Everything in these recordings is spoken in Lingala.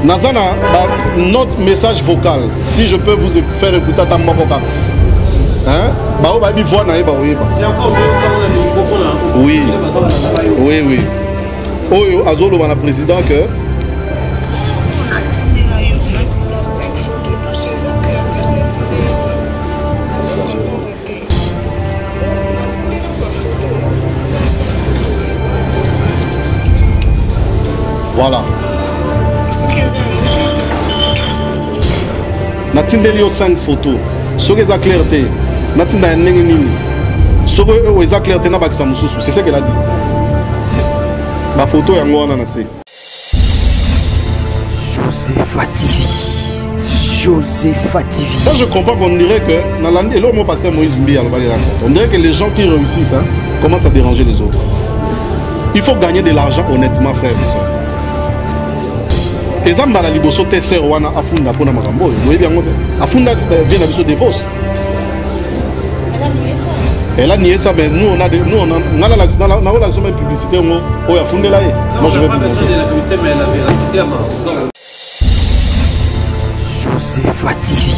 Nazana, notre message vocal, si je peux vous faire écouter ta mokoka. Hein? C'est encore mieux, oui. Oui, oui. Oh, Azolo, le président que. Voilà. Natindeli 5 photos. Ce qui est clarté. Natinda nini. Ce qui est clarté na bakisa mususu. C'est ça qu'elle a dit. Ma photo ya ngwana na se. Josepha TV. Josepha TV. Moi je comprends qu'on dirait que dans l'année là mon pasteur Moïse Mbi on dirait que les gens qui réussissent hein, commencent à déranger les autres. Il faut gagner de l'argent honnêtement frère et soeur. Exemple dans la liboso tesser wana afunda pona makambo vous voyez bien afunda vient abiso défausse elle a nié ça mais nous on a l'action même publicité on a fondé là moi je vais pas besoin de la publicité mais la véracité Josepha TV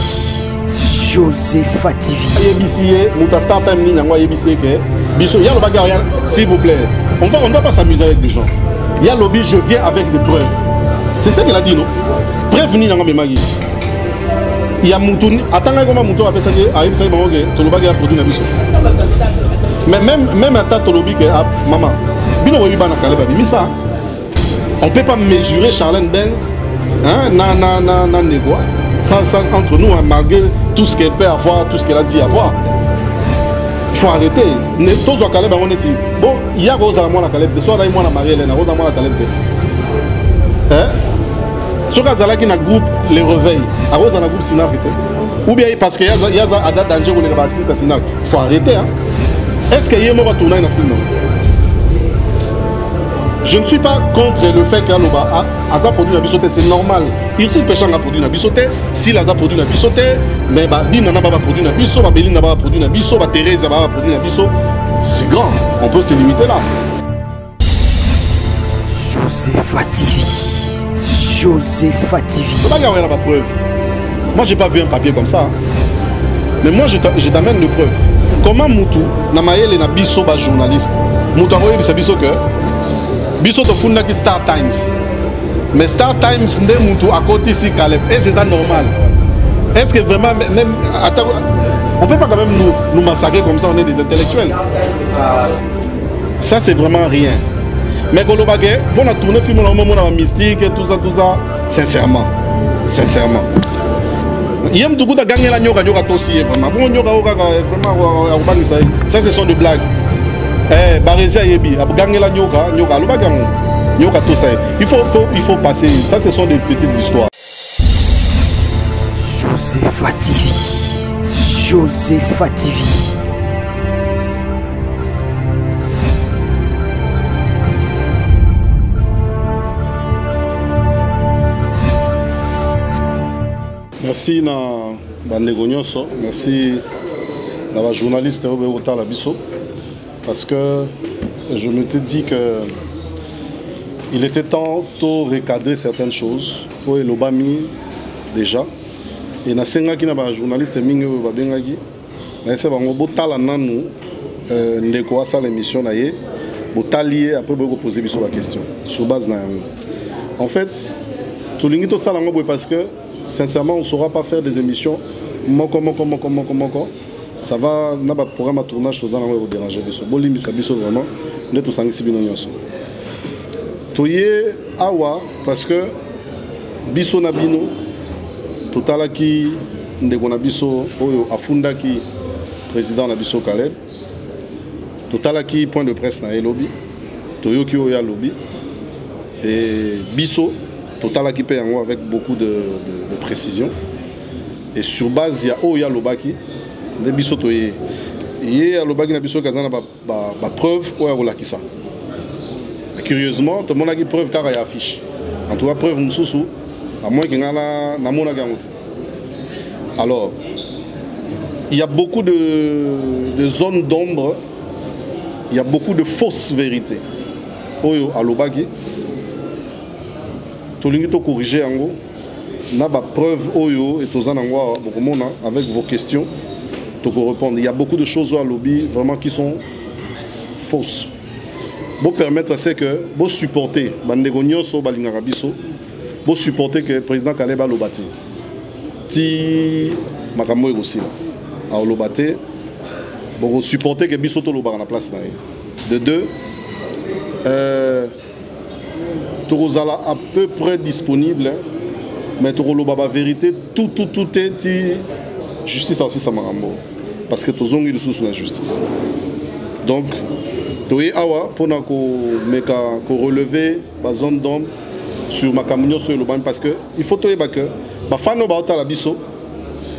Josepha TV yebisié muta start time ni ngwa yebisié que biso ya lo bagarre s'il vous plaît on ne doit pas s'amuser avec des gens il y a lobby je viens avec des preuves. C'est ça qu'elle a dit, non? Prévenir dans mes magis. Il y a Moutouni. Attends, comment Moutouni a fait ça? Il y a Toloba a produit un biso. Mais même à Tolobi, maman, on ne peut pas mesurer Charlène Benz, sans entre nous, malgré tout ce qu'elle peut avoir, tout ce qu'elle a dit avoir. Il faut arrêter. Bon, il y a Rosa moi la Caleb, soit là, moi la Marie-Hélène, Rosa moi la Caleb. Ce qui est dans groupe les réveils, à cause dans le groupe Sinac, ou bien parce qu'il y a un danger pour les artistes à Sinac. Il faut arrêter. Hein? Est-ce qu'il y a un tourner dans le film? Je ne suis pas contre le fait qu'Aloba a produit la bisoté, c'est normal. Ici, le péchant a produit la bisoté, si la a produit la bisoté, mais Dina n'a pas produit la biso, Béline n'a pas produit la biso, Thérèse n'a pas produit la biso. C'est grand, on peut se limiter là. Josepha TV. Josepha TV. Moi, j'ai pas vu un papier comme ça. Hein. Mais moi, je t'amène de preuves. Comment Moutou, Namaël et Nabiso, journaliste, Moutou a envoyé Biso que Biso te funda qui Star Times. Mais Star Times, n'est Moutou à côté ici, Caleb. Et c'est ça normal. Est-ce que vraiment, même. Attends, on peut pas quand même nous massacrer comme ça, on est des intellectuels. Ça, c'est vraiment rien. Mais quand on a tourné le film, on a mystique et tout ça, sincèrement. Il y a beaucoup de gagner la nyoka aussi, vraiment. Ça, ce sont des blagues. Barésia Yebi, gagner la nyoka, tout ça. Il faut passer. Ça, ce sont des petites histoires. Josepha TV. Josepha TV. Merci na bandeko nyonso, merci na ba journaliste au Béota la biso parce que je me suis dit que il était temps de recadrer certaines choses pour l'obami déjà et na senga ki na ba journaliste mingi ba bengaki na ese bango botala nanu ndeko asa l'émission na ye botalier après boko poser biso la question sur base na yango. En fait tout lingi to sala ngo parce que sincèrement, on ne saura pas faire des émissions. Ça va, on a un programme à tournage, ça va vous déranger. Bolimi Sabiso vraiment, nous tous en Sibino Nyoso. Toye awa parce que biso nabino, totala ki ndeko na biso oyo afunda ki président na biso Caleb. Totala ki point de presse na lobby. Toyo ki oya lobby. Et biso Total qui paye avec beaucoup de précision. Et sur base, il y a Oya Lobaki, des bisotoye. Il y a Lobaki, des kazana ba preuve Oya Rolakisa. Curieusement, tout le monde a une preuve car il y a affiche. En tout cas, preuve Moussou, à moins qu'il y ait un garanti. Alors, il y a beaucoup de zones d'ombre, il y a beaucoup de fausses vérités. Oyo à Lobaki. tolingi to corriger yango na ba preuve oyo et tozana ngwa bokomona avec vos questions to répondre. Il y a beaucoup de choses au lobby vraiment qui sont fausses. Bon permettre c'est que bon supporter bandeko nyonso balingaka biso bon supporter que président Kaleba lobati ti makambo aussi là a lobate bon supporter que biso to lobaka na place na de deux Torozala à peu près disponible, mais Toroloba la vérité, tout est justice aussi ça marambo. Parce que tous ont eu sous la justice. Donc, Toé Awa, pour nous relever la zone d'homme sur ma camion sur le banc, parce que il faut que les fans ne soient pas là,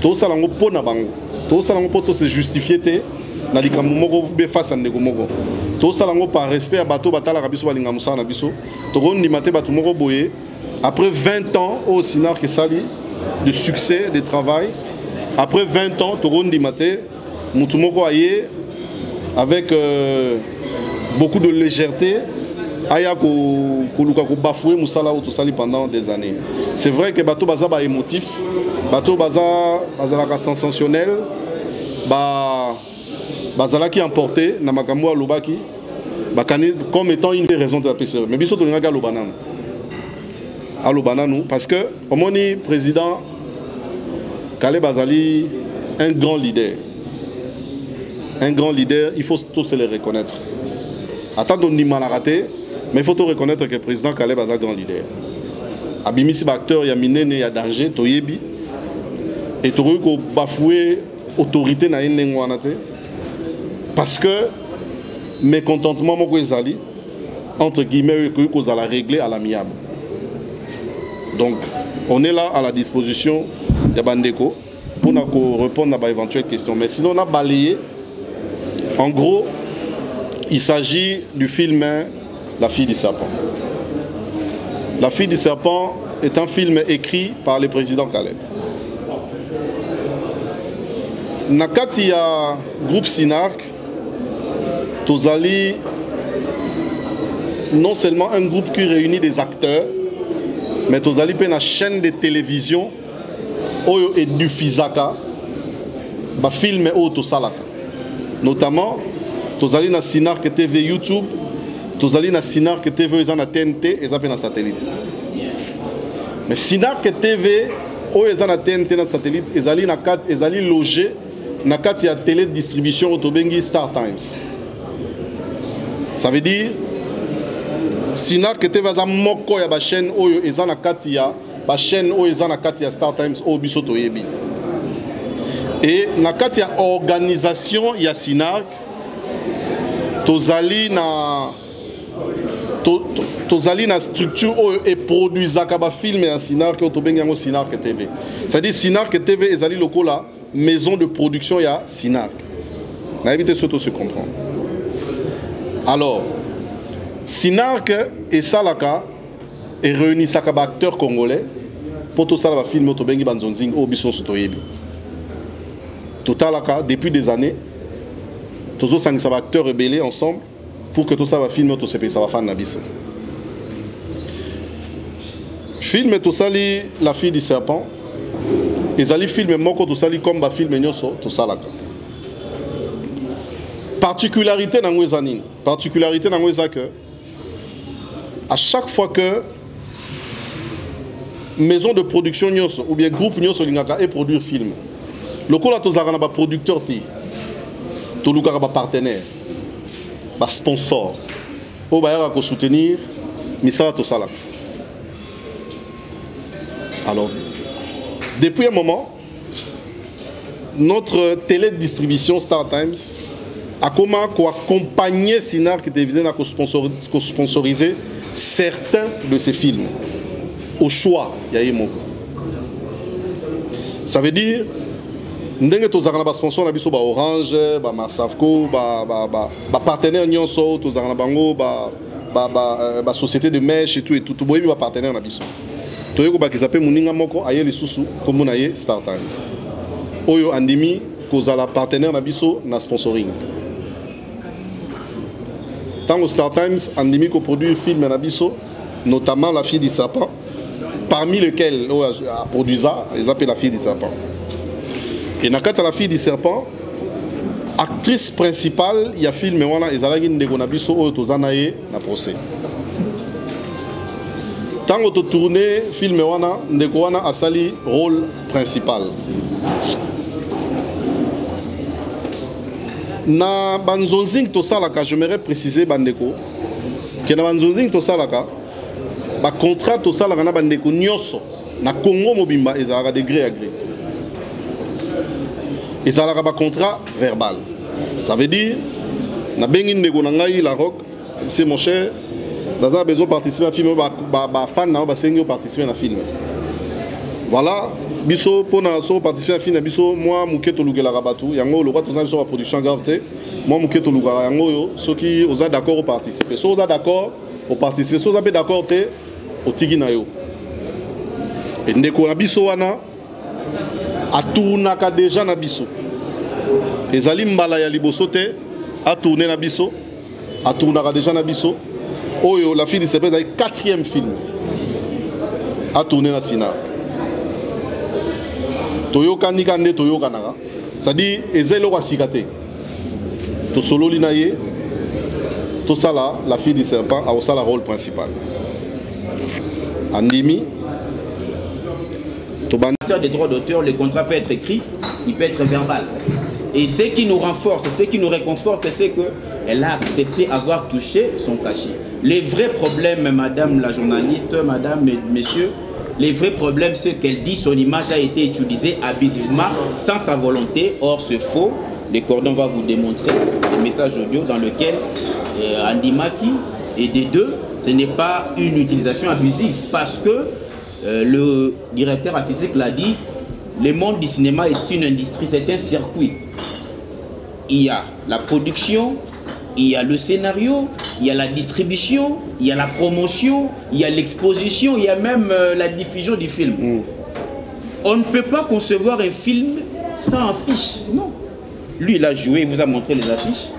tout ça lango pour nabango, tout ça lango pour se justifier na likamumoko be face à negomoko. Tout ça par respect à bateau batala rabiso balinga musa na biso to gondi mate batu moko boye après 20 ans au Sinar que sali de succès de travail après 20 ans to gondi mate mutu moko aye avec beaucoup de légèreté aya ko luka ko bafouer musala au to sali pendant des années. C'est vrai que bateau baza ba émotif bateau baza la sensationnel bazala qui emporté na makambo à lobaki comme étant une des raisons de la PCE. Mais biso to nga lobanano. A lobanano parce que au moni président Kale Bazali un grand leader. Un grand leader, il faut tous se le reconnaître. Attends ni mal raté, mais il faut tout reconnaître que le président Kale Bazali est un grand leader. Abimisi acteur ya minene ya danger toyebi et to ko bafouer autorité na une wana te. Parce que mécontentement entre guillemets que vous allez régler à l'amiable. Donc on est là à la disposition de Bandeko pour nous répondre à d'éventuelles questions. Mais sinon on a balayé. En gros, il s'agit du film La fille du serpent. La fille du serpent est un film écrit par le président Caleb. Nakati ya groupe Sinark Tozali, non seulement un groupe qui réunit des acteurs, mais Tozali une chaîne de télévision Oyo et du Fizaka, ba film Oyo Salaka. Notamment, Tozali na Sinark TV YouTube, Tozali na Sinark TV na TNT et na satellite. Mais Sinark TV Oyo na TNT na satellite, ezali logé na kati ya télé distribution Otobengi Star Times. Ça veut dire Sinar que TV za moko ya ba chaîne oyo ezana kati ya ba chaîne oyo ezana kati ya Star Times o biso toyebi. Et na kati ya organisation ya Sinar tozali na structure oyo et produisaka ba film ya Sinar que Otobengi yango Sinar que TV. Ça veut dire Sinar que TV ezali lokola maison de production ya Sinar. Na éviter surtout se comprendre. Alors, Sinark et Salaka est réuni Sakaba acteurs congolais pour tout ça va filmer Otobengi Banzonzing au Bisson Sotoyebi. Totalaka depuis des années, tous ça va acteurs rebellés ensemble pour que tout ça va filmer tout ça va faire Nabiso. Film tout ça La fille du serpent. Ils allaient filmer moko tout ça comme ba film nyoso tout ça là. Particularité dans les années. Particularité dans les que à chaque fois que maison de production ou bien groupe et produire film, le coup là tous arana ba producteur ti, tout le cas ba partenaire, ba sponsor, au ba ko soutenir, misala tout ça là. Alors depuis un moment, notre télédistribution Star Times a comment accompagner Sinar qui devait sponsoriser certains de ces films au choix il y a ça veut dire ndenge tozana ba sponsor na biso ba Orange ba Marsavco ba partenaire nyonso tozana bango ba société de mèche et tout boyebi ba partenaire na biso toyeko ba kizape muninga moko aye lisusu comme na ye Star Times oyo andimi kozala partenaire na biso na sponsoring. Tant au Star Times, Andimi produit un film Nabiso, notamment La fille du serpent. parmi lesquels a produit ça, ils appellent La Fille du Serpent. Et dans La Fille du Serpent, actrice principale, il y a film ils allaient na procès. Tant que tu tournes film a sali rôle principal. Na banzonzing to salaka, j'aimerais préciser bandeko que na banzonzing to salaka ba contrat to salaka na bandeko nyoso na Congo mobimba ezalaka de gré à gré. Ezalaka ba contrat verbal. Ça veut dire na bengi ndeko na ngai la rock, c'est mon cher, dans un besoin participer à film ba fan na ba sengi participer à film. Voilà. Biso pour participer à film biso moi muketo lugela rabatu yango le roi tozana sur la production grave moi muketo lugara yango yo ceux qui osa d'accord au participer ceux osa d'accord au participer ceux osa pas d'accord te au tigi na yo et ndeko na biso wana atournaka déjà na biso ezali mbala ya liboso te a tourner na biso atournaka déjà na biso oyo La Fille du Serpent est 4e film a tourner na Sina. Toyoka nikande toyoka naga. C'est-à-dire, ezelo wa sikate. To solo linaye. To sala La Fille du Serpent a aussi le rôle principal. Andimi. En matière des droits d'auteur, le contrat peut être écrit, il peut être verbal. Et ce qui nous renforce, ce qui nous réconforte, c'est qu'elle a accepté avoir touché son cachet. Les vrais problèmes, madame la journaliste, madame, messieurs, les vrais problèmes, c'est qu'elle dit son image a été utilisée abusivement, sans sa volonté. Or, c'est faux. Le cordon va vous démontrer le message audio dans lequel Andimaki et des deux, ce n'est pas une utilisation abusive. Parce que le directeur artistique l'a dit, le monde du cinéma est une industrie, c'est un circuit. Il y a la production, il y a le scénario, il y a la distribution, il y a la promotion, il y a l'exposition, il y a même la diffusion du film. On ne peut pas concevoir un film sans affiche. Non. Lui, il a joué, il vous a montré les affiches.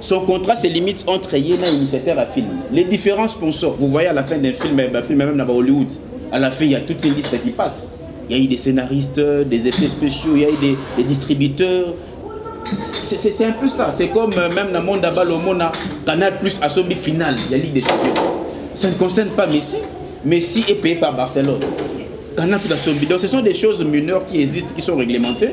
Son contrat se limite entre Yéna et initiateur à film. Les différents sponsors, vous voyez à la fin d'un film, même dans Hollywood, à la fin, il y a toute une liste qui passe. Il y a eu des scénaristes, des effets spéciaux, il y a eu des distributeurs. C'est un peu ça. C'est comme même dans le monde d'Abal au monde, Canal Plus à son final, il y a Ligue des Champions. Ça ne concerne pas Messi. Messi est payé par Barcelone. Canal Plus à son bidon. Ce sont des choses mineures qui existent, qui sont réglementées.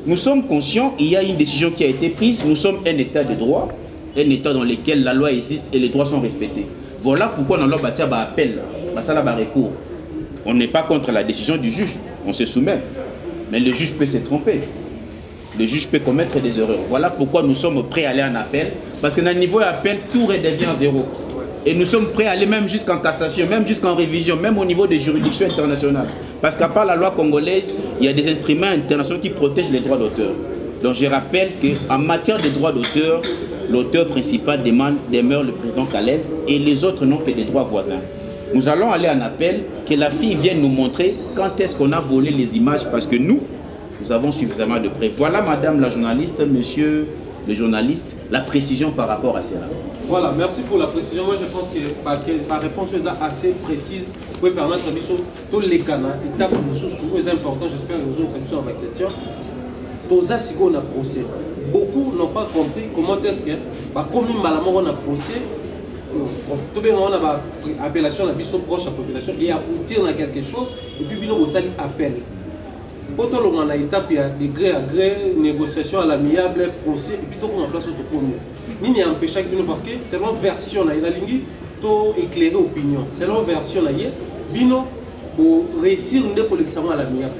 Nous sommes conscients, il y a une décision qui a été prise. Nous sommes un état de droit, un état dans lequel la loi existe et les droits sont respectés. Voilà pourquoi dans leur bâtiment appel, ça là recours. On n'est pas contre la décision du juge, on se soumet. Mais le juge peut se tromper. Le juge peut commettre des erreurs. Voilà pourquoi nous sommes prêts à aller en appel. Parce que dans le niveau appel, tout redevient zéro. Et nous sommes prêts à aller même jusqu'en cassation, même jusqu'en révision, même au niveau des juridictions internationales. Parce qu'à part la loi congolaise, il y a des instruments internationaux qui protègent les droits d'auteur. Donc je rappelle qu'en matière de droits d'auteur, l'auteur principal demeure le président Caleb et les autres n'ont que des droits voisins. Nous allons aller en appel, que la fille vienne nous montrer quand est-ce qu'on a volé les images, parce que nous avons suffisamment de preuves. Voilà, madame la journaliste, monsieur le journaliste, la précision par rapport à cela. Voilà, merci pour la précision. Moi, je pense que ma réponse est assez précise pour permettre à tous les canaux, étapes c'est important, j'espère que vous avez une solution à ma question. Tous as on a procès. Beaucoup n'ont pas compris comment est-ce que, comme on a procès, tout le monde a une appellation, la biso proche à la population, et aboutir à quelque chose, et puis on a appel. Quand on a une étape, il y a de gré à gré, négociation à l'amiable, procès, et puis on a place au premier. Ni n'y a empêché parce que selon version, il y a éclairer opinion. Selon version, bino pour réussir pour l'examen à l'amiable.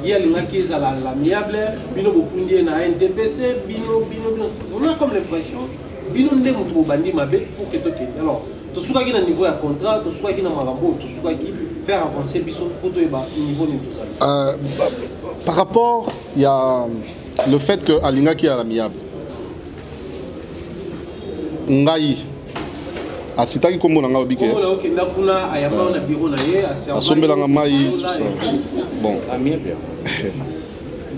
Il y a les gens qui sont à l'amiable, bino pour fonder na NDPC, bino. On a comme l'impression, bino ne montre bandi mabe pour que tu alors, tout ce qui est au niveau de contrat, tout ce qui est dans marambo, tout ce qui faire avancer biso pour tout niveau de tout ça. Par rapport, il y a le fait que Alinga qui est à l'amiable. Ngai asitaki kombo na ngao bike asombelanga mai tout ça bon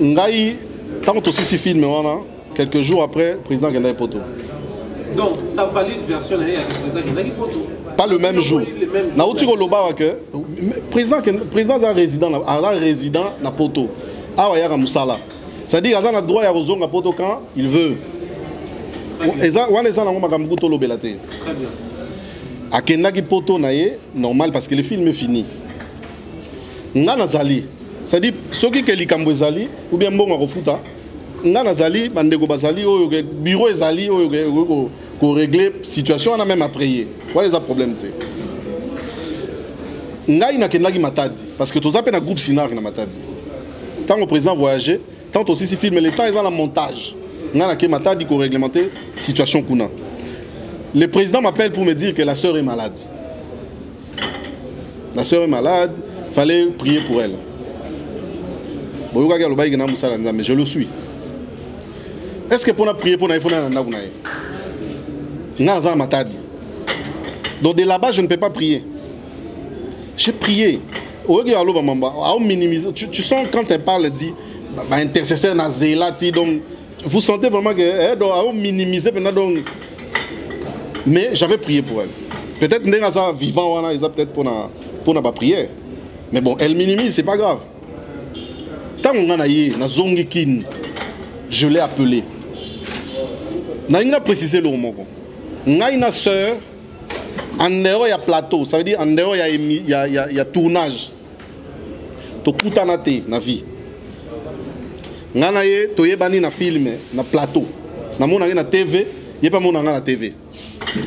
ngai tant que aussi film wana quelques jours après président Gendai Poto donc ça valide version avec président Gendai Poto pas le même jour. Na otiko loba que président d'un résident na poto. Ah ouais, musala. C'est-à-dire qu'il a droit à rozonga poto quand il veut. Et ça on est en makambu to lobelate. Très bien. Akendaki poto naie normal parce que le film est fini. Nga nazali. C'est-à-dire ceux qui likambo ezali ou bien mbongo kofuta. Nga nazali bandeko bazali oyo bureau ezali oyo ko régler situation on a même à prier. Voilà les problèmes tu. Nga inakendaki matadi parce que toza pe na groupe Sinar na matadi. Tant le président voyageait, tant aussi si film le temps ils ont la montage. Nga na ke matadi ko réglementer situation kuna. Le président m'appelle pour me dire que la sœur est malade. La sœur est malade, il fallait prier pour elle. Mais je le suis. Est-ce que pour prier pour elle, donc de là-bas, je ne peux pas prier. J'ai prié. Tu sens quand elle parle, elle dit, intercesseur nazélati, donc vous sentez vraiment qu'elle doit minimiser. Mais j'avais prié pour elle. Peut-être que vivant, ils ont peut-être pour ne pas prier. Mais bon, elle minimise, c'est pas grave. Tant qu'on a zongikin, je l'ai appelé. On a précisé le mot. On a une soeur, en dehors il y a plateau, ça veut dire en dehors il y a tournage. To kutanate na vie. On a na film, na plateau. Na mon na TV, il y a pas mon na TV.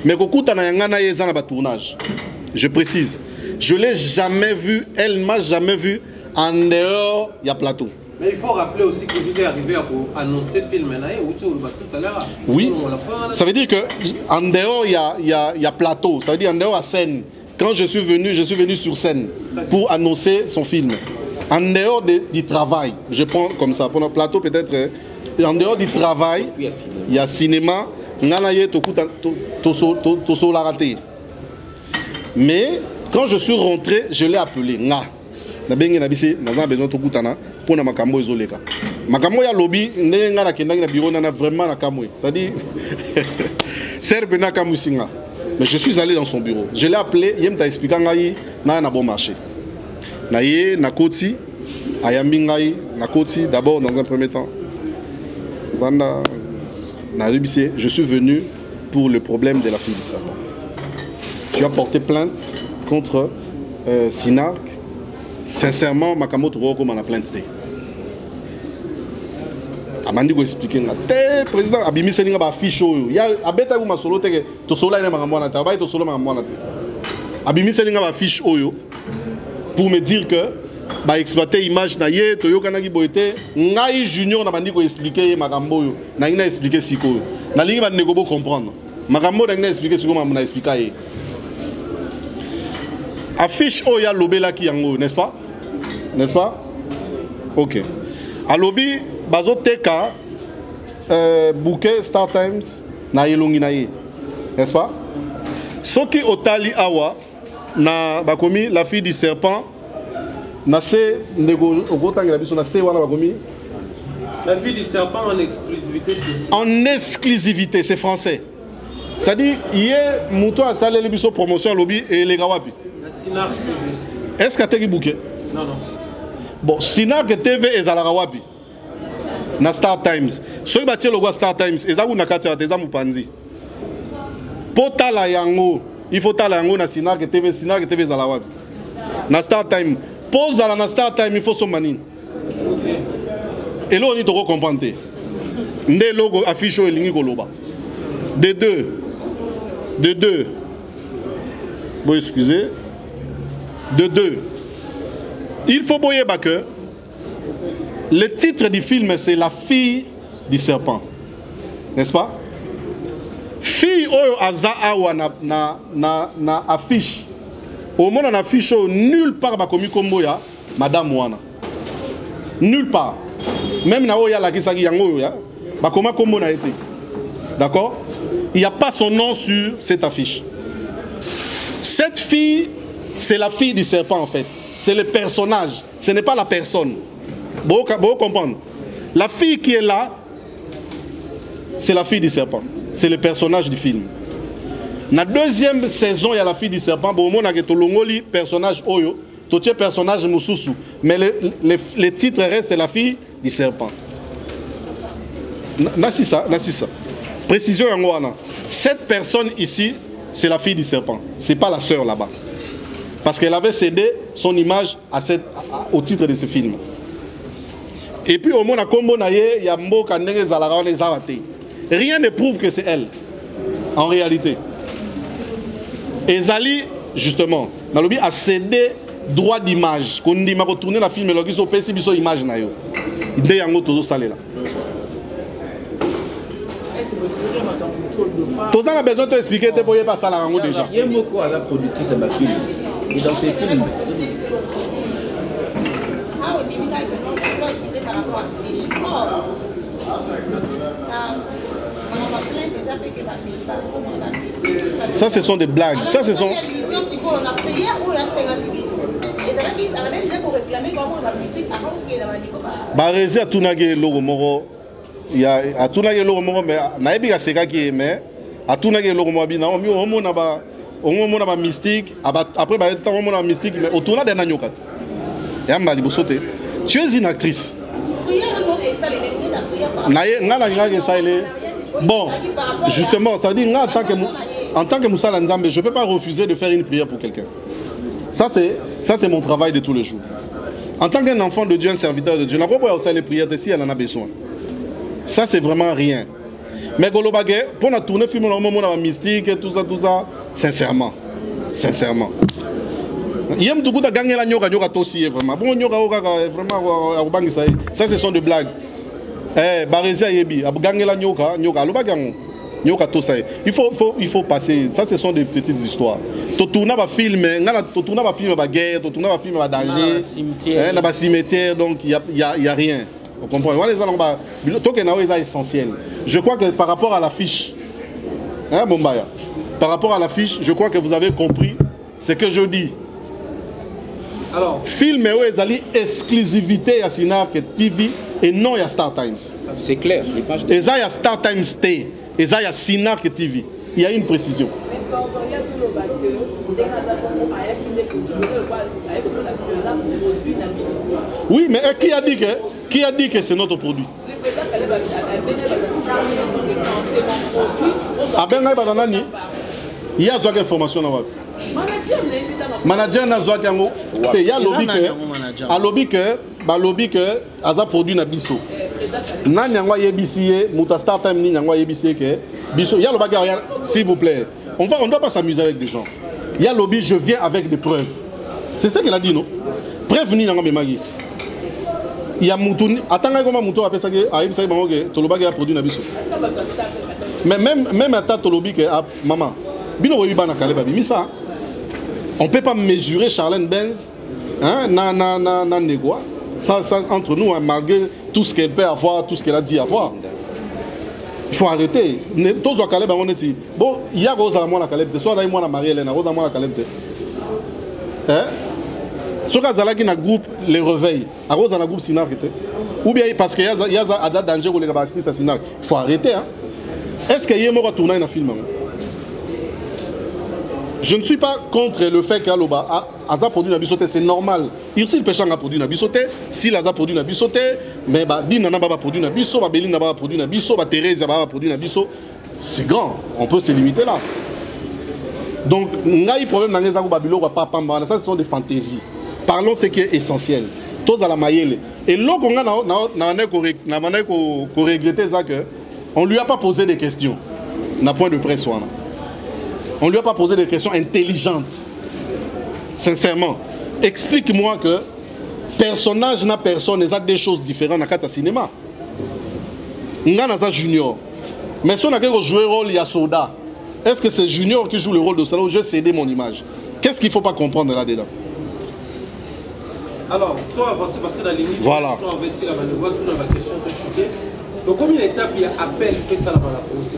Mais kokuta na yangana yeza na ba tournage. Je précise, je l'ai jamais vu, elle m'a jamais vu en dehors il y a plateau. Mais il faut rappeler aussi que vous êtes arrivé à annoncer le film tout à l'heure. Oui, ça veut dire que en dehors il y a plateau, ça veut dire en dehors à scène. Quand je suis venu sur scène pour annoncer son film. En dehors du travail, je prends comme ça, pour le plateau peut-être, en dehors du travail, il y a cinéma. Mais quand je suis rentré, je l'ai appelé Nga. Makambo ya lobby ndenga na kendanga na bureau na vraiment na kamwe. Ça dit serbe na kamusinga. Mais je suis allé dans son bureau. Je l'ai appelé, il m'a expliqué ngai na bon marché. Na ye na koti ayambi ngai na koti d'abord dans un premier temps. Je suis venu pour le problème de la fille du sapin. Tu as porté plainte contre Sinark. Sincèrement, Makamoto Roko m'a plainte. Amandi go expliquer nga. Président Abimi Seninga ba fiche oyo. Ya abeta ku masolo teke to sola ina makamwana ta ba to solo makamwana te. Abimi Seninga ba fiche oyo pour me dire que ba exploiter image na ye to yokana ki boete ngai junior na bandi ko expliquer makambo yo. Na ina expliquer siko. Na lingi ba nego bo comprendre. Makambo na ina expliquer siko na expliquer ye. Affiche oya lobela ki yango, n'est-ce pas? N'est-ce pas? OK. A lobby bazo teka bouquet Star Times na yelongi na ye. N'est-ce pas? Soki otali awa na bakomi la fille du serpent na se nego ogotanga biso na se wana bakomi la fille du serpent en exclusivité sociale. En exclusivité, c'est français. Ça dit hier muto a salé biso promotion lobby et les gawapi. Sinark TV. Est-ce que tu as bouquet? Non, non. Bon, Sinark TV est à la Rawapi. Na Star Times. Si tu as le Star Times, et ça vous n'avez pas de Pota la yango, il faut la yango na Sinark TV est à la Rawapi. Na Star Times. Pose à la Star Times, il faut son manine. Et là, on est trop comprendre. Ndé logo affiche au lingi koloba. De deux. Bon, excusez. De deux. Il faut boyer que le titre du film c'est La fille du serpent. N'est-ce pas? Fille oyo aza awa na affiche. Au moins on affiche nulle part ba komi kombo ya madame wana. Nulle part. Même na oya la kisaki yango ya ba koma kombo na été. D'accord? Il n'y a pas son nom sur cette affiche. Cette fille, c'est la fille du serpent en fait. C'est le personnage, ce n'est pas la personne. Vous comprendre. La fille qui est là, c'est la fille du serpent. C'est le personnage du film. La deuxième saison, il y a la fille du serpent. Bon, on a le personnage Oyo, tout le personnage Moussousou. Mais les titres restent la fille du serpent. C'est ça. Précision, cette personne ici, c'est la fille du serpent. Ce n'est pas la sœur là-bas. Parce qu'elle avait cédé son image au titre de ce film. Et puis au monde à Kombo il y a Mboka Ndenge Zalara Nezawate. Rien ne prouve que c'est elle. En réalité. Et Zali, justement, Nalobi a cédé droit d'image. Quand on a retourné la film, il a dit que image na yo. Il y a un autre salé là. Tous on a besoin de t'expliquer de pourquoi pas ça là déjà. Il y a beaucoup à la productrice de ma film. Et dans ces films. Ça, ce sont des blagues. Ça, ce sont... Barézi a tout nagé logo moro. Il y a tout nagé logo moro, mais naïbi a sega qui est mais a tout nagé logo moro bina. On a mystique. Après on a mystique, mais autour là des nanyokat. Et on m'a sauté. Tu es une actrice. Bon, justement, ça veut dire en tant que Moussa Lanzambe, je ne peux pas refuser de faire une prière pour quelqu'un. Ça, c'est mon travail de tous les jours. En tant qu'un enfant de Dieu, un serviteur de Dieu, on ne peut pas faire les prières si elle en a besoin. Ça, c'est vraiment rien. Mais Golobagé, pour la tournée, film, on a mystique, tout ça, sincèrement. Il y a beaucoup de gagner la nyoka aussi vraiment. Bon nyoka vraiment ça ce sont des blagues. Barézia yebi, gagner la nyoka nyoka tout ça. Il faut passer. Ça ce sont des petites histoires. To tourner ba film, to tourner ba film ba guerre, to tourner ba film ba danger. Cimetière. Là ba cimetière donc il y a rien. Vous comprenez? Voilà les alamba. Tout que naoisa essentiel. Je crois que par rapport à l'affiche Bombaya. Par rapport à l'affiche, je crois que vous avez compris ce que je dis. Alors, film est exclusivité à Sinark TV et non à Star Times. C'est clair. Et ça, il y a Star Times T. Et ça, il y a Sinark TV. Il y a une précision. Oui, mais qui a dit que c'est notre produit? Ah ben, il y a une information là-bas. Manager n'a pas de il y a lobby que aza produit na biso na nyangwa yebisiye muta start time ni nyangwa yebisiye que biso il y a le bagarre s'il vous plaît on doit pas s'amuser avec des gens il y a lobby je viens avec des preuves c'est ça qu'il a dit non preuve ni nyangwa memagi il y a mutu atanga comme mutu apesa que ayebisa bango que to lobaki a produit na biso mais même ata to lobby que maman bino webi bana kale babi misa. On ne peut pas mesurer Charlène Benz, na négoa. Ça, entre nous, malgré tout ce qu'elle peut avoir, tout ce qu'elle a dit avoir. Il faut arrêter. Tous les Caleb, on est dit, bon, il y a Rosa moi la Caleb, soit d'ailleurs moi la Marie-Hélène, Rosa moi la Caleb. Soit quand Zalaki na groupe les réveille, à Rosa na groupe Sinar ou bien parce qu'il y a Ada danger ou les actrices à Sinar. Il faut arrêter. Est-ce qu'il y a un tourner dans un film? Je ne suis pas contre le fait qu'Aloba a produit Nabisoté, c'est normal. Ici, le péchant a produit Nabisoté, si a produit Nabisoté, mais Dina n'a pas produit Nabiso, Béline n'a pas produit Nabiso, Thérèse n'a pas produit Nabiso. C'est grand, on peut se limiter là. Donc, il y a un problème dans les Babylon, ça ce sont des fantaisies. Parlons de ce qui est essentiel. Tous à la maïele. Et là, on a regretté ça qu'on ne lui a pas posé des questions. N'a point de presse. On ne lui a pas posé des questions intelligentes. Sincèrement. Explique-moi que personnage n'a personne, ils ont des choses différentes dans le cinéma. On a Junior. Mais si on a joué le rôle, il y a Soda. Est-ce que c'est Junior qui joue le rôle de Soda ou j'ai cédé mon image? Qu'est-ce qu'il ne faut pas comprendre là-dedans? Alors, toi avancer parce que dans les lignes, voilà. Tu as investi la manœuvre, tu as la question de chuter. Donc, combien d'étapes il y a appel fait ça là-bas la procès?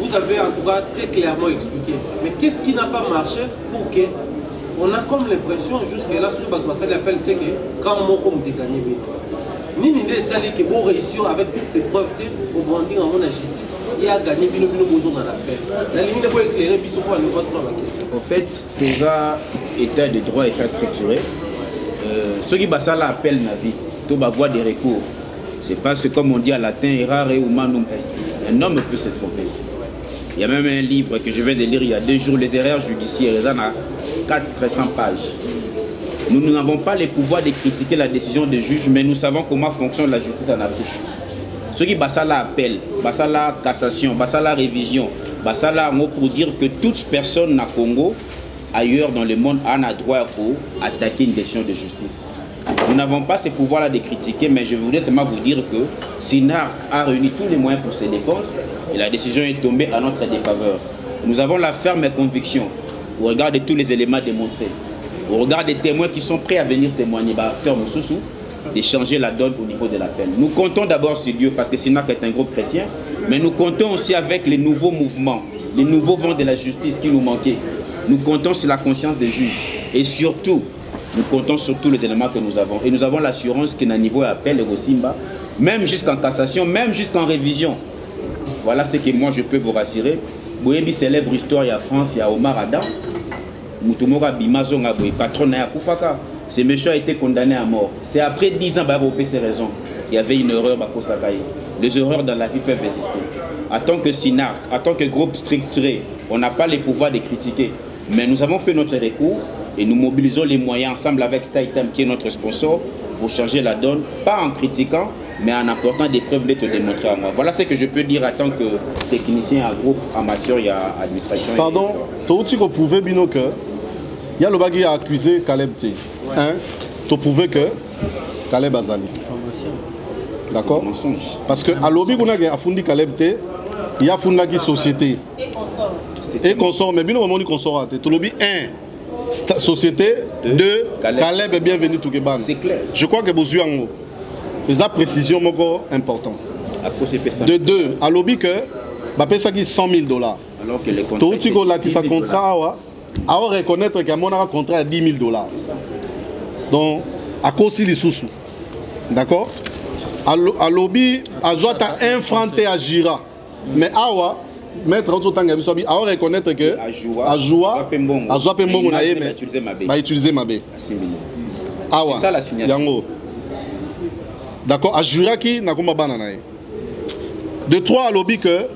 Vous avez en tout cas très clairement expliqué. Mais qu'est-ce qui n'a pas marché pour que on a comme l'impression jusque-là, sur le bateau, l'appel, c'est que quand on comme de gagner, ni l'idée c'est que bon réussir avec toutes ces preuves pour brandir en mon justice. il y a gagné bino besoin dans l'appel. La ligne de éclairer biso pour le vote pour la question. En fait, dans un état de droit, état structuré, ceux qui basent l'appel na vie, tout va voir des recours. C'est parce que comme on dit à latin, errare humanum est. Un homme peut se tromper. Il y a même un livre que je viens de lire il y a 2 jours, les erreurs judiciaires, ils en a 400 pages. Nous n'avons pas les pouvoirs de critiquer la décision des juges, mais nous savons comment fonctionne la justice en Afrique. Ceux qui basent l'appel, basent la cassation, basent la révision, basent la mot pour dire que toute personne à Congo, ailleurs dans le monde, a un droit pour attaquer une décision de justice. Nous n'avons pas ces pouvoirs-là de critiquer, mais je voudrais seulement vous dire que SINARC a réuni tous les moyens pour se défendre et la décision est tombée à notre défaveur. Nous avons la ferme conviction, au regard de tous les éléments démontrés, au regard des témoins qui sont prêts à venir témoigner, de changer la donne au niveau de l'appel. Nous comptons d'abord sur Dieu parce que SINARC est un groupe chrétien, mais nous comptons aussi avec les nouveaux mouvements, les nouveaux vents de la justice qui nous manquaient. Nous comptons sur la conscience des juges et surtout, nous comptons sur tous les éléments que nous avons. Et nous avons l'assurance qu'un niveau appel et Simba, même jusqu'en cassation, même jusqu'en révision. Voilà ce que moi je peux vous rassurer. Boyebi célèbre histoire, il y a France, il y a Omar Adam. Moutoumora Bimazonga, patron Naya Koufaka. Ce monsieur a été condamné à mort. C'est après 10 ans qu'il a ses raisons. Il y avait une erreur Bako Sakaye. Les erreurs dans la vie peuvent exister. En tant que SINARC, en tant que groupe structuré, on n'a pas les pouvoirs de critiquer. Mais nous avons fait notre recours. Et nous mobilisons les moyens ensemble avec StyTime qui est notre sponsor pour changer la donne, pas en critiquant, mais en apportant des preuves de te démontrer à moi. Voilà ce que je peux dire en tant que technicien à groupe en matière et à administration. Pardon, tu pouvais bien que il y a le bagage à accuser Caleb T. Hein? Tu pouvais que Caleb Azali. D'accord? Parce que à l'objet qu'on a fondé Caleb T, il y a fondé la société. Et consort, mais bien au moment du consort, tu l'objet 1. Société de Caleb est bienvenue tout Keban. C'est clair. Je crois que vous avez une précision importante. De 2, à l'objet que ça qui 100 000 $. Alors que les contrats. Tout là qui s'est contrat à reconnaître qu'il y a un contrat à 10 000 $. Donc à cause des sous. D'accord? À l'objet à Zouata infranté à Gira. Mais awa mettre en temps à reconnaître que Ajoua Pembongo va utiliser Mabé. C'est ça la signation. D'accord, Ajoura qui n'a pas banana. De 3 à lobby que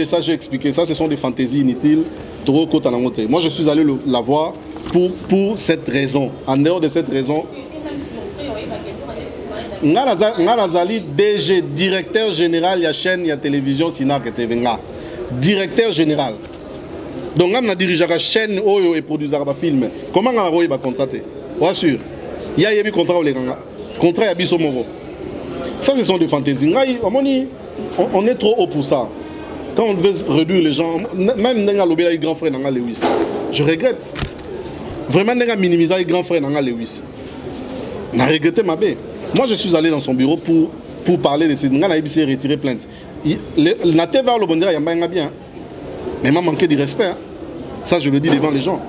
ça j'ai expliqué, ça ce sont des fantaisies inutiles. Moi je suis allé la voir pour cette raison. En dehors de cette raison, Ngalazali DG, directeur général, il y a chaîne, il y a télévision, SINARC TV. Directeur général. Donc, on a dirigé la chaîne et produit des films. Comment on a contraté? Bien sûr. Il y a eu un contrat. Contrat, il y a eu ça, ce sont des fantaisies. On est trop haut pour ça. Quand on veut réduire les gens, même dans le grand frère dans Lewis, je regrette. Vraiment, on a minimisé le grand frère dans Lewis. On a regretté ma baie. Moi, je suis allé dans son bureau pour parler de ces gens. On a retiré plainte. La TV vers le bon dire, il y a bien. Mais il m'a manqué de respect. Hein. Ça, je le dis devant les gens.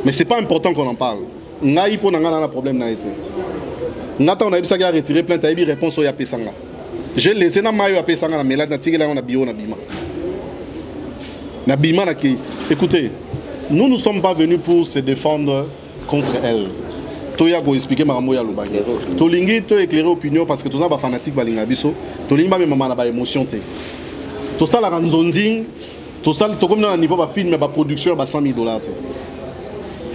Mais ce n'est pas important qu'on en parle. On a eu un problème. On a retiré plainte, on a eu réponse au Yapesanga. J'ai laissé na mayo Yapesanga, mais là, on a bio, on a bima. Écoutez, nous ne sommes pas venus pour se défendre contre elle. Toya go expliquer marambo ya lobaki. Tolingi to éclairer opinion parce que tous ça ba fanatique balinga biso. Tolingi ba mama na ba émotion té. Tout ça la ranzonzing, tout ça to comme dans niveau ba film ba production ba 100 000 $.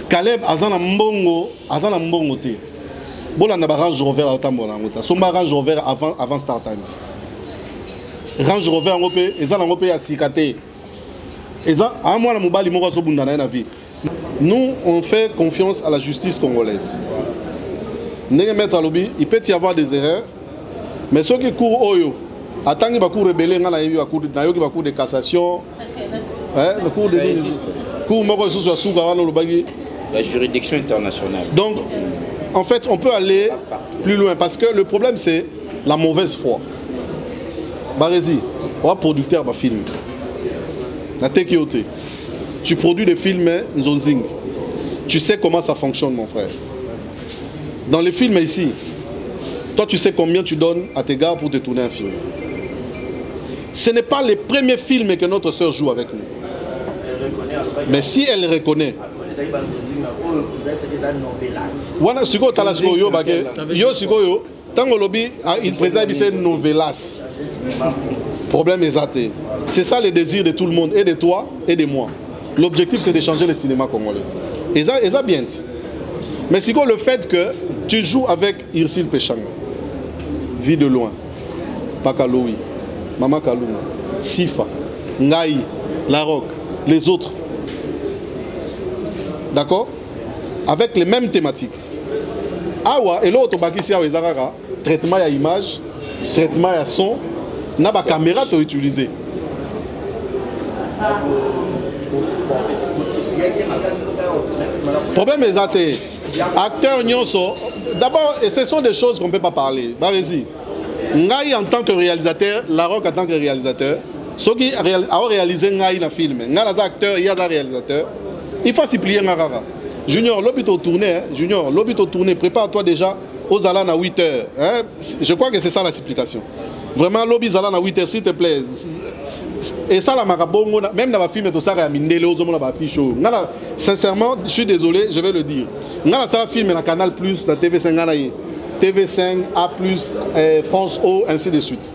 Caleb azana mbongo té. Bola na ba Range Rover atambola ngota. Somba Range Rover avant Star Times. Range Rover ngopé ezala ngopé ya sikate. Eza a moi la mobali moko so bunda na vie. Nous, on fait confiance à la justice congolaise. Il peut y avoir des erreurs, mais ceux qui courent Oyo, attendent qu'ils vont rebeller, ils vont cours de cassation, le cours de la juridiction internationale. Donc, en fait, on peut aller plus loin parce que le problème, c'est la mauvaise foi. Barézi, on va producteur de film. La Tekiote. Tu produis des films Nzonzing. Tu sais comment ça fonctionne, mon frère. Dans les films ici, Toi, tu sais combien tu donnes à tes gars pour te tourner un film. Ce n'est pas les premiers films que notre sœur joue avec nous. Mais si elle reconnaît, problème exacté. C'est ça le désir de tout le monde, et de toi et de moi. L'objectif, c'est de changer le cinéma congolais. Et ça bien. Mais c'est quoi le fait que tu joues avec Irsil Péchang, Vie de loin, Pakaloui, Mama Kalouma, Sifa, Ngaï, Larok, les autres. D'accord? Avec les mêmes thématiques. Awa, et l'autre, traitement à image, traitement à son, n'a pas caméra à utiliser. Problème est athée. Acteur Nyonso, d'abord, et ce sont des choses qu'on ne peut pas parler. Vas-y. Ngaï en tant que réalisateur, Larok en tant que réalisateur, ceux qui ont réalisé Ngaï dans le film, Ngaï est acteur, il y a des réalisateurs, il faut s'y plier Ngara. Junior, l'hôpital tourné, Junior, l'hôpital tourné, prépare-toi déjà aux alan à 8 heures. Hein? Je crois que c'est ça la explication. Vraiment, l'hôpital zalan à 8 heures, s'il te plaît. Et ça, la marabongo, même dans la film, tout ça, sincèrement, je suis désolé, je vais le dire. Dans la film, dans Canal+, dans TV5, TV5, A+, France O, ainsi de suite.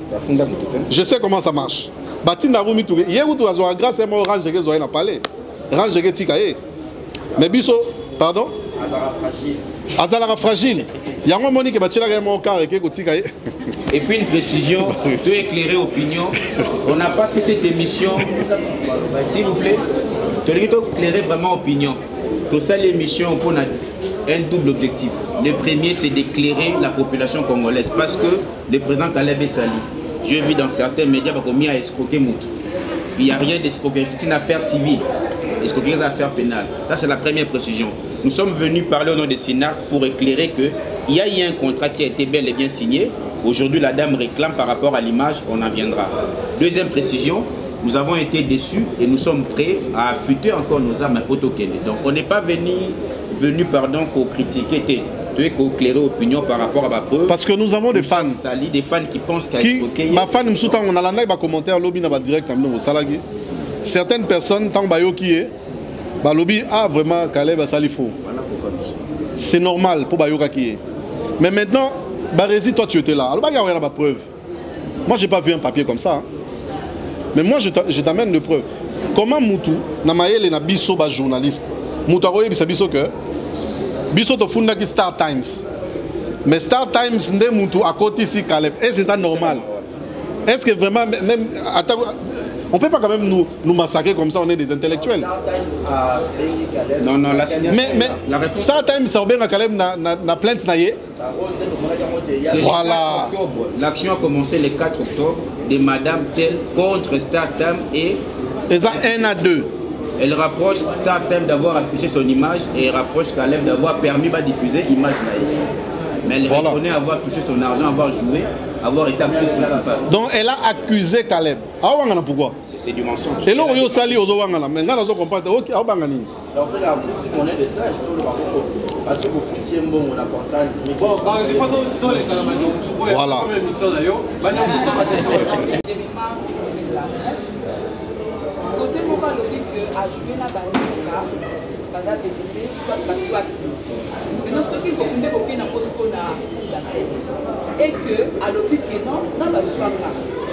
Je sais comment ça marche. Bati Narumi Touré. Hier, vous avez grâce à moi, Range de Zoé n'a parlé. Range de Tikaye. Mais Bisso, pardon? Azalara fragile. Il y a un moment que Bati la mon car et que Tikaye. Et puis une précision, de éclairer opinion. On n'a pas fait cette émission, s'il vous plaît. Tu dois éclairer vraiment opinion. Tout ça, l'émission, on a un double objectif. Le premier, c'est d'éclairer la population congolaise. Parce que le président Caleb Sali, je vis dans certains médias, il a escroqué Moutou. Il n'y a rien d'escroquer. C'est une affaire civile. Escroquer, c'est une affaire pénale. Ça, c'est la première précision. Nous sommes venus parler au nom des SINAC pour éclairer qu'il y a eu un contrat qui a été bel et bien signé. Aujourd'hui, la dame réclame par rapport à l'image, on en viendra. Deuxième précision, nous avons été déçus et nous sommes prêts à affûter encore nos armes à Potokene. Donc, on n'est pas venu pour critiquer, pour éclairer opinion par rapport à ma preuve. Parce que nous avons des fans. Des fans qui pensent qu'à escroquer. Ma fan, on a la commentaire, lobby n'a pas direct au salagi. Certaines personnes, tant que qui est, lobby a vraiment Caleb Salifo. C'est normal pour Bayoka qui est. Mais maintenant, Barési, toi tu étais là. Alors, il y a ma preuve. Moi, je n'ai pas vu un papier comme ça. Hein. Mais moi, je t'amène de preuves. Comment Moutou, Namaël et Nabiso, journaliste, Moutou a dit que Biso to funda qui Star Times. Mais Star Times, n'est Moutou à côté ici, Caleb. Est-ce que c'est ça normal? Est-ce que vraiment, même. On ne peut pas quand même nous massacrer comme ça, on est des intellectuels. Non, la signature. Mais la réponse. Star Times, ça a bien Caleb na plainte naïe. Voilà. L'action a commencé le 4 octobre de Madame Tel contre Star Times et. ça 1 à 2. Elle rapproche Star Times d'avoir affiché son image et elle rapproche Caleb d'avoir permis de diffuser l'image naïe. Mais elle reconnaît avoir touché son argent, avoir joué, avoir été actrice principale. Donc elle a accusé Caleb. Pourquoi? C'est du mensonge. Et là, on a sali aux Owangala. Mais là, on comprend. Ok, on va gagner. On est de ça, parce que vous foutiez un bon, on a content. Bon, c'est pas tous les canaux. Voilà. Côté mon logique a joué la banque, pendant des bébés, soit sinon ceux qui vont venir au pays dans Moscou et que à l'objet non dans la soirée.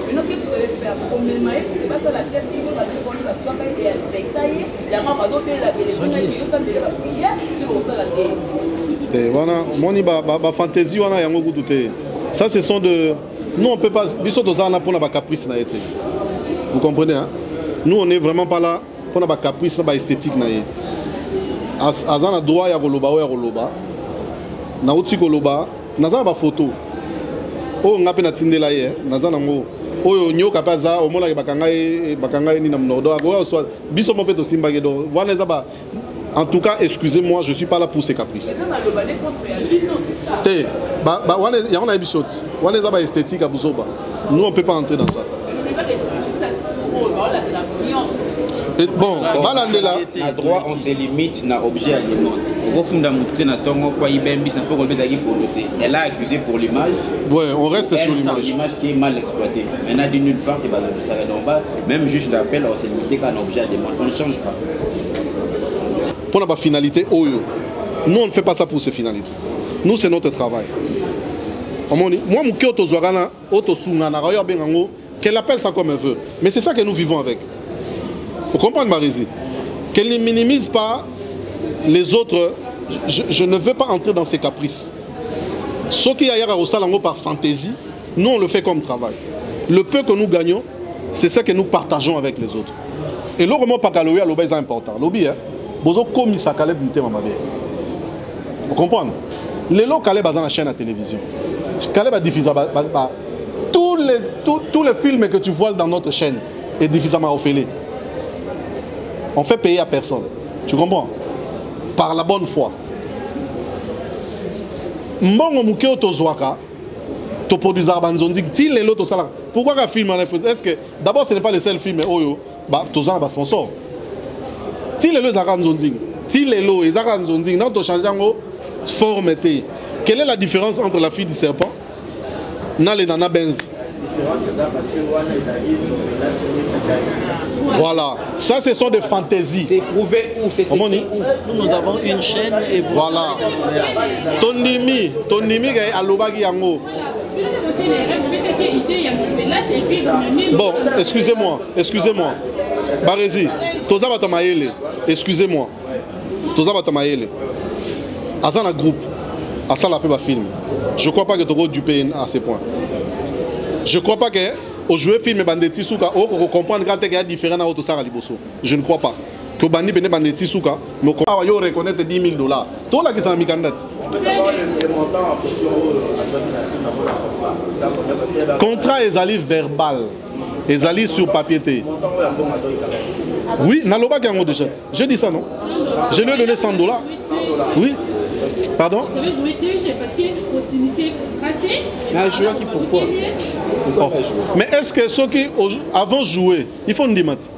Maintenant qu'est-ce que vous allez faire pour me mettre pour que ça la test qui va dire qu'on la soirée et affecter il y a pas besoin de la bénédiction il y a ça de la prière pour ça la dé. Voilà, moni ba fantaisie wana yango goutouté. Ça ce sont de nous on peut pas biso dozana pour na caprice na été. Vous comprenez hein? Nous, on n'est vraiment pas là pour la caprice, la esthétique. Azana droit ya koloba ou ya koloba. Na uti koloba, nazana ba photo. O ngape na tindela ye, nazana ngo. O nyoka paza o mona bakanga ni na mnodo ago so biso mo peto simba gedo. Voilà ça ba. En tout cas, excusez-moi, je suis pas là pour ces caprices. Té, ba wana ya on a bisot. Wana ça ba esthétique à busoba. Nous on peut pas entrer dans ça. Bon, balandela. Na droit, on se limite, na objet alimenté. Au fond d'un mouton, na tongo, quoi, il bembis, n'a pas relevé d'ailleurs pour noter. Elle a accusé pour l'image. Ouais, on reste sur l'image. L'image qui est mal exploitée. Maintenant, de nulle part, qui va se faire d'en même juge d'appel, on s'est limité qu'un objet alimenté. On ne change pas. Pour la finalité, nous, on ne fait pas ça pour ces finalités. Nous, c'est notre travail. Moi, qu'elle appelle ça comme elle veut. Mais c'est ça que nous vivons avec. Vous comprenez, Marésie? Qu'elle ne minimise pas les autres. Je ne veux pas entrer dans ces caprices. Ce qui est au Salango par fantaisie, nous, on le fait comme travail. Le peu que nous gagnons, c'est ça que nous partageons avec les autres. Et le roman Pakaloya, c'est important. Lobby, vous comprenez? Les lots Caleb dans la chaîne à télévision. Caleb a diffusé tous les films que tu vois dans notre chaîne est diffusé à Ophélie. On fait payer à personne. Tu comprends? Par la bonne foi. Mbongo mukeo tozwaka to produire banzondik ti les lots sala. Pourquoi un film est-ce que d'abord ce n'est pas le seul film oyo ba tozan ba sponsor. Ti les lots zakanzondik. Ti les lots zakanzondik na to changer ngo forme. Quelle est la différence entre la fille du serpent et Nana Benz? Voilà, ça ce sont des fantaisies. C'est prouvé où? C'est où? Nous avons une chaîne et vous... Voilà. Tonimi est à l'Obagi Yango. Bon, excusez-moi. Barézi, Toza Batamaele, excusez-moi. Toza Batamaele. Azana groupe. À ça, la fait film. Je ne crois pas que tu aies du pays à ce point. Je ne crois pas que au jouer film Bandeti Souka, on comprend qu'il y a différent dans Otosara Liboso. Je ne crois pas. Que Bandi Bene Bandeti Souka, mais on va reconnaître $10 000. Tout là qui s'en mis candidat. Contrat est allé verbal. Est allé sur papier. Oui, Naloba qui a un mot de jet. J'ai dit ça, non? Je lui ai donné $100. Oui. Pardon? Vous avez joué 2 jeux parce que vous s'initiez raté. Mais jouer qui pourquoi? Oh. Mais est-ce que ceux qui avant jouer, il faut une dimate,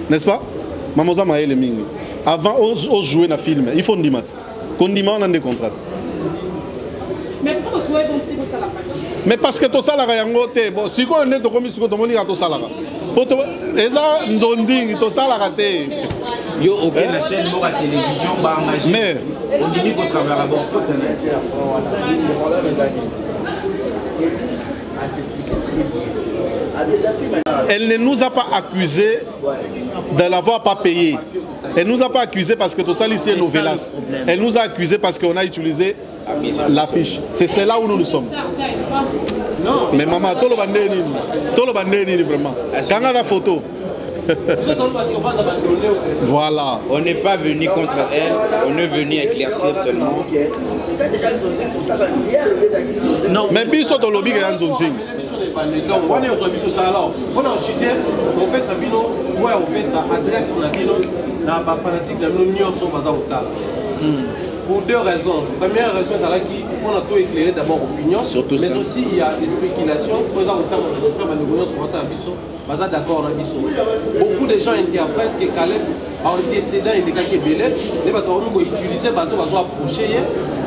n'est-ce pas? Mamoza Maël Mingi. Avant de jouer dans film, il faut une dimate. Qu'on dimate dans des contrats. Mais pourquoi vous pouvez monter pour ça la partie? Mais parce que tout ça la yangote. Bon, si on est de commis sur ton moni à tout ça là. Pour toi, et ça nous ont dit tout ça la raté. Yo aucune chaîne pour la télévision bah magie. Mais on dit qu'on travaille à bon faut elle ne nous a pas accusé de l'avoir pas payé. Elle ne nous a pas accusé parce que tout ça ici est novelas. Elle nous a accusé parce qu'on a utilisé l'affiche. C'est là où nous sommes. Non. Mais maman, tout le bandé vraiment. Quand on a la photo. Voilà. On n'est pas venu contre elle, on est venu éclaircir seulement. Non. Mais puis sur le lobby, il y a un zoom. Donc, on est aujourd'hui sur alors. On a chuté, on fait sa bino, on fait sa adresse na bino, na ba fanatique de l'union sur bazar pour 2 raisons. Première raison, c'est là qu'on a trop éclairé d'abord l'opinion, mais ça. Aussi il y a des spéculations. Beaucoup de gens interprètent que Caleb a antécédent et des cas qui est belé, les bateaux ont utilisé bateau va approcher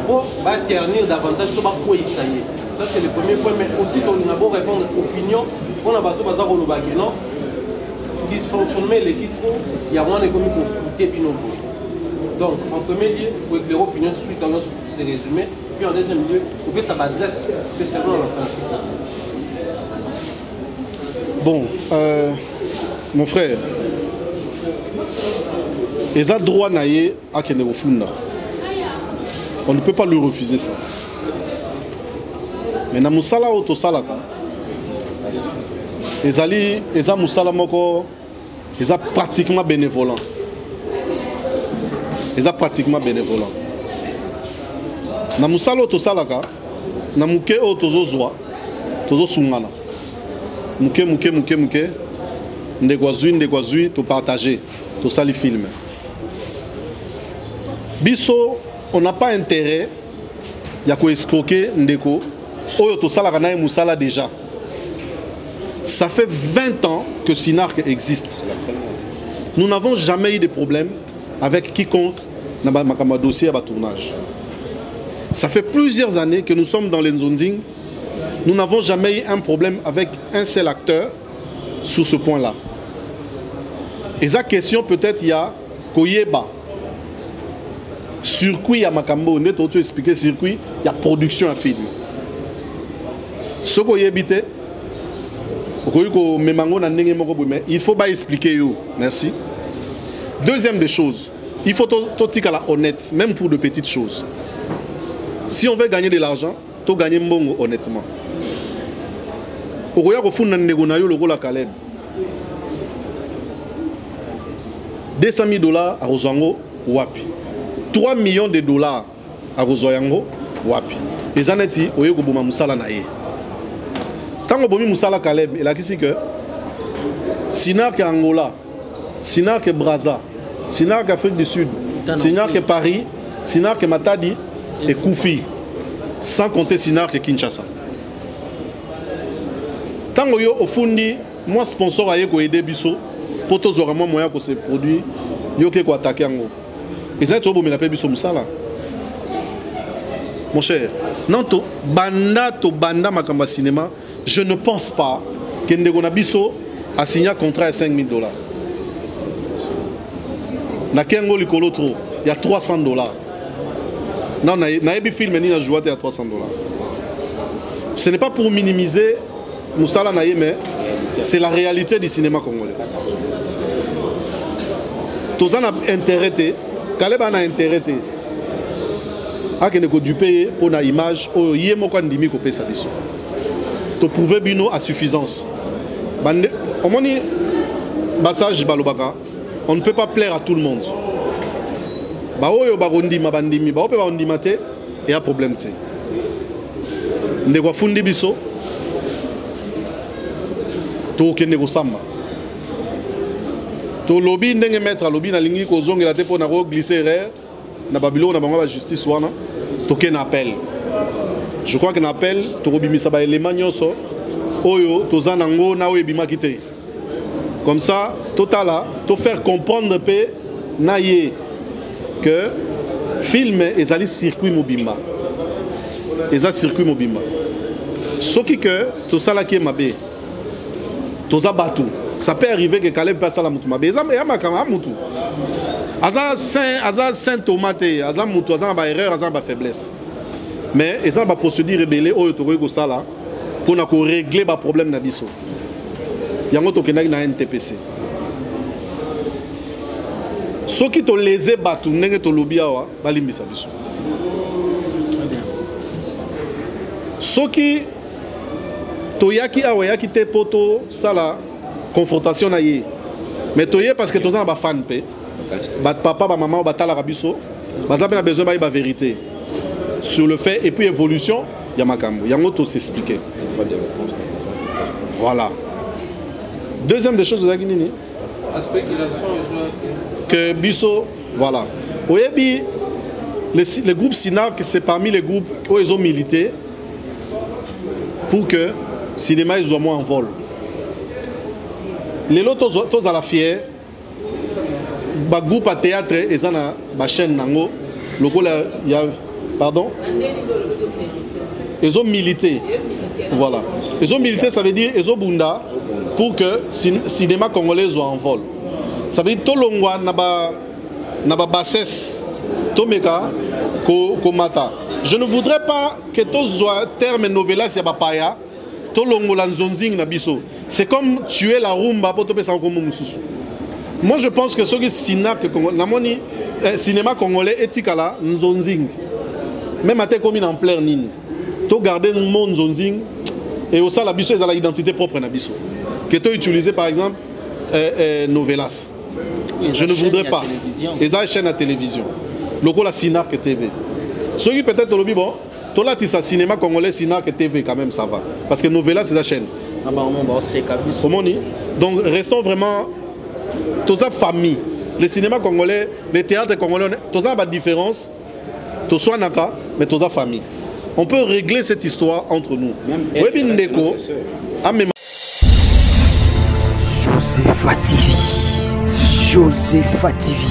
pour ternir davantage pour essayer. Ça c'est le premier point, mais aussi on a beau répondre à l'opinion, on a bateau bazar au non dysfonctionnement l'équipe trop, il y a moins de commis pour coûter binôme. Donc, en premier lieu, pour éclairer l'opinion suite à ces résumés, puis en deuxième lieu, pour que ça m'adresse spécialement à l'Atlantique. Bon, mon frère, ils ont droit à Kenegofunda. On ne peut pas lui refuser ça. Mais dans Moussala ou Tosalaka, ils ont Moussala Moko, ils ont pratiquement bénévolent. Ils sont pratiquement bénévolents. Na musalo to salaka, na muke o tozo zwa, tozo sungana. Muke, ndegwazui, to partager, to sali film. Biso, on n'a pas intérêt, ya ko escroquer ndeko, oyo to salaka na musala déjà. Ça fait 20 ans que Sinark existe. Nous n'avons jamais eu de problème avec quiconque dans le dossier à tournage. Ça fait plusieurs années que nous sommes dans les Nzonzing. Nous n'avons jamais eu un problème avec un seul acteur sur ce point-là. Et sa question, peut-être, il y a Koyeba. Circuit, il y a Makambo, on est expliqué circuit, il y a production à film. Ce qu'on y habite, il faut pas expliquer. Merci. Deuxième des choses, il faut tout la honnête, même pour de petites choses. Si on veut gagner de l'argent, il faut gagner bon honnêtement. Au Royaume au fond de le rôle à Caleb. 200 000 $ à Rosango, Wapi. 3 millions de dollars à Rosango, Wapi. Les annetis, au Yoko Bouma Moussala Naye. Quand on a Moussala Caleb, il a dit que Sinar que Angola, Sinar que Brazza, Sinar que Afrique du Sud, Sinar que Paris, Sinar que Matadi et Koufi, sans compter Sinar que Kinshasa. Tant que au fundi, moi sponsor a aidé Bisso pour tous vraiment moyen que ces produits yo qui attaquer en gros. Et ça tu me l'appelle Bisso Moussala. Mon cher, non to banda makamba cinéma, je ne pense pas que Ndegona Bisso a signé un contrat à 5 000 $. Na kengo likolo trop, il y a 300 $. Non, na ebi film ni na joué à 300 $. Ce n'est pas pour minimiser Moussala Naye, mais c'est la réalité du cinéma congolais. Tous en a intérêt, Caleb en a intérêt à qu'il du payer pour une image au yémo quand dimi kopé sa biso. To prouver bino à suffisance. On moni bassage balobaka, on ne peut pas plaire à tout le monde. Ba oyo barondi mabandimi, ba ope barondi mate et un problème té. Ndeko fundi biso to kende ko samba. To lobby ndenge mettre lobby na lingi ko zongela te pona ko glisser erreur na Babylone na bango ba justice wana to ken appel. Je crois que l'appel to robimisa ba élément nyonso oyo to zanango na oyo bima kité. Comme ça totala to faire comprendre pe naye que film ezali circuit mobimba. Eza circuit mobimba. Soki que to sala ki mabe. Toza batu. Ça peut arriver que Caleb passe à la moutou. Mais ça ma moutou. Aza saint tomate, aza moutou, aza ba erreur, aza ba faiblesse. Mais ça ba procédure rebelle au to ko sala pour na ko régler ba problème na biso. Yango to kenaki na NTPC. Soki to lésé batu ndenge to lobby awa balimbisa biso. Soki to yaki awa yaki te poto sala confrontation na ye. Mais to ye parce que to za ba fan pe. Ba papa ba maman ba tala rabiso. Ba za na besoin ba ba vérité sur le fait et puis évolution ya makambo. Yango to s'expliquer. Voilà. Deuxième des choses nini? La spéculation que biso voilà. Oyebi les groupes SINAC c'est parmi les groupes où ils ont milité pour que le cinéma soit moins en vol. Les autres tous à la fière, le groupe à théâtre et la chaîne Nango, il y a pardon, ils ont milité. Voilà. Ils ont milité, ça veut dire ils ont bunda pour que le cinéma congolais soit en vol. Ça veut dire que tout le monde n'a pas bassesse, tout le monde. Je ne voudrais pas que tous les termes novelas soient papaya, tout le monde lanzonzing na biso. C'est comme tuer la rumba pour te faire comme mususu. Moi je pense que ce qui est cinéma congolais etikala nzonzing. Même à tes communes en plein nini. Tu garder le monde nzonzing et au sein la biso ils ont l'identité propre na biso. Que tu utiliser par exemple novelas. Je ne voudrais pas. Ils ont une chaîne à télévision. Logo la Sinac TV. Ceux qui peut-être le bon, tout là tu sais cinéma congolais Sinac TV quand même ça va. Parce que novelas c'est la chaîne. Donc restons vraiment tous en famille. Le cinéma congolais, le théâtre congolais, tous en différence. Tous soit naka, mais tous en famille. On peut régler cette histoire entre nous. Joseph TV. Josephat TV.